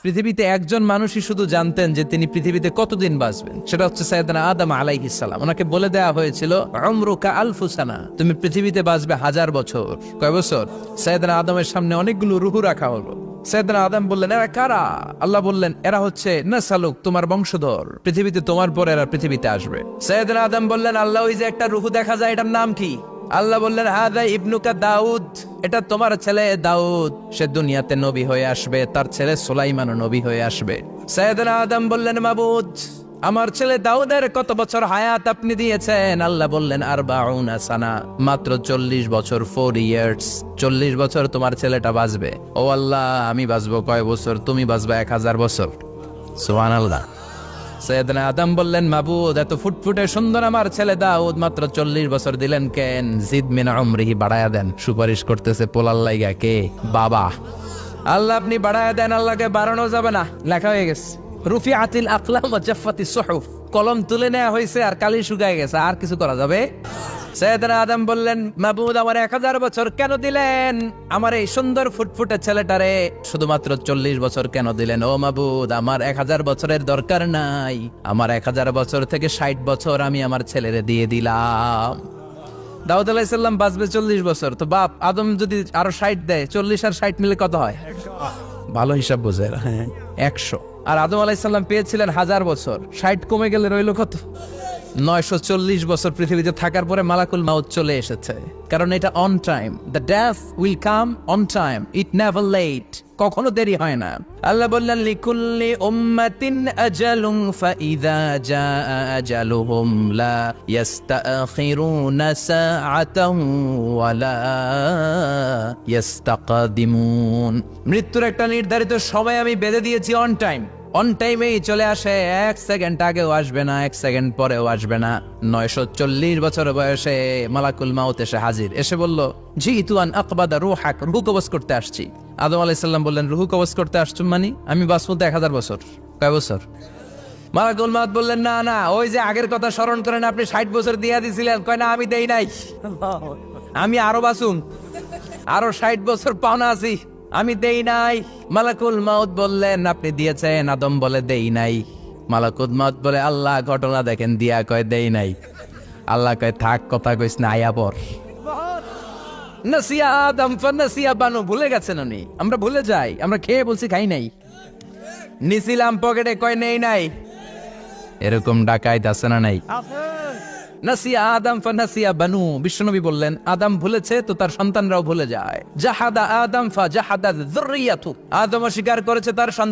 পৃথিবীতে একজন মানুষই শুধু জানতেন যে তিনি পৃথিবীতে কতদিন বাঁচবেন, সেটা হচ্ছে সাইয়েদনা আদম আলাইহিস সালাম। ওনাকে বলে দেওয়া হয়েছিল উমরুকা আলফু সানা, তুমি পৃথিবীতে বাঁচবে 1000 বছর। কয় বছর? সাইয়েদনা আদমের সামনে অনেকগুলো রূহ রাখা হলো। সাইয়েদনা আদম বললেন, এরা কারা? আল্লাহ বললেন, এরা হচ্ছে নাসালুক, তোমার বংশধর, পৃথিবীতে তোমার পর এরা পৃথিবীতে আসবে। সাইয়েদনা আদম বললেন, আল্লাহ ওই যে একটা রূহ দেখা যায়, এটার নাম কি? আল্লাহ বললেন, হাদা ইবনুকা দাউদ, এটা তোমার ছেলে দাউদ, সে দুনিয়াতে নবী হয়ে আসবে, তার ছেলে সুলাইমানও নবী হয়ে আসবে। সাইয়েদনা আদম বললেন, মাবুদ, আমার ছেলে দাউদের কত বছর হায়াত আপনি দিয়েছেন? আল্লাহ বললেন, 40 সানা, মাত্র 40 বছর, 4 ইয়ার্স, 40 বছর তোমার ছেলেটা বাঁচবে। ও আল্লাহ, আমি বাঁচবো কয় বছর? তুমি বাঁচবা 1000 বছর। সুবহানাল্লাহ। সাইয়েদনা আদম বললেন, মাবুদ, এত ফুটফুটে সুন্দর আমার ছেলে দাউদ, মাত্র 40 বছর দিলেন কেন? জিদ মিন উমরিহি, বাড়ায়া দেন। সুপারিশ করতেছে পোলার লাইগা কে? বাবা। আল্লাহ আপনি বাড়ায়া দেন, আল্লাহকে বাড়ানো যাবে না। লেখা হয়ে গেছে, রুফিআতিল আকলাম ওয়া জাফফাতিস সুহুফ, কলম তুলে নেওয়া হয়েছে আর কালি শুকায় গেছে, আর কিছু করা যাবে? সাইয়েদনা আদম বললেন, মাবুদ, আমার 1000 বছর কেন দিলেন? আমার এই সুন্দর ফুটফুটে ছেলেটারে শুধুমাত্র 40 বছর কেন দিলেন? ও মাবুদ, আমার 1000 বছরের দরকার নাই, আমার 1000 বছর থেকে 60 বছর আমি আমার ছেলেরে দিয়ে দিলাম। দাউদ আলাইহিস সালাম বাঁচবে 40 বছর, তো বাপ আদম যদি আরো 60 দেয়, 40 আর 60 মিলে কত হয়? ভালো হিসাব বোঝে, 100। আর আদম আলাইহিস সালাম পেয়েছিলেন 1000 বছর, 60 কমে গেলে রইল কত? 940 বছর পৃথিবীতে থাকার পরে মালাকুল মাউত চলে এসেছে, কারণ এটা on time. The death will come on time, it never late, কখনো দেরি হয় না। আল্লাহ বললেন, লিকুল্লি উম্মাতিন আজালুন ফাইযা জাআ আজালুহুম লা ইস্তাখিরুনা সাআতান ওয়া লা ইস্তাকদিমুন। মৃত্যুর একটা নির্ধারিত সময় আমি বেঁধে দিয়েছি, অন টাইম, অন টাইমেই চলে আসে, 1 সেকেন্ড আগেও আসবে না, 1 সেকেন্ড পরেও আসবে না। 940 বছর বয়সে মালাকুল মাউত এসে হাজির, এসে বলল, জিতু আন আকবাদা রূহাক, রূহ কবজ করতে আসছি। আদম আলাইহিস সালাম বললেন, রূহ কবজ করতে আসছো মানে? আমি বাঁচবো 1000 বছর। কয় বছর? মালাকুল মাউত বললেন, না না, ওই যে আগের কথা স্মরণ করেন, আপনি 60 বছর দিয়া দিছিলেন। কয় না, আমি দেই নাই, আমি আরো বাঁচুম, আরো 60 বছর পাওনা আছি, আমি দেই নাই। মালাকুল মাউত বললেন, আপনি দিয়েছেন। আদম বলে, দেই নাই। মালাকুল মাউত বলে, আল্লাহ ঘটনা দেখেন, দিয়া কয় দেই নাই। আল্লাহ কয়, থাক, কথা কইস না, আয়া পর। নাসিয়া আদম ফানাসিয়া বানু, ভুলে গেছেন উনি। আমরা ভুলে যাই, আমরা খেয়ে বলছি খাই নাই, নিছিলাম পকেটে, কয় নেই নাই। এরকম ডাকাইত আছে না নাই? নাসিয়া আদম ফানাসিয়া বানু, বিশ্বনবী বললেন, আদম ভুলেছে তো তার সন্তানরাও ভুলে যায়। জাহাদা আদম ফা জাহাদা যুররিয়াতু, আদম অস্বীকার করেছে, তার সন্তান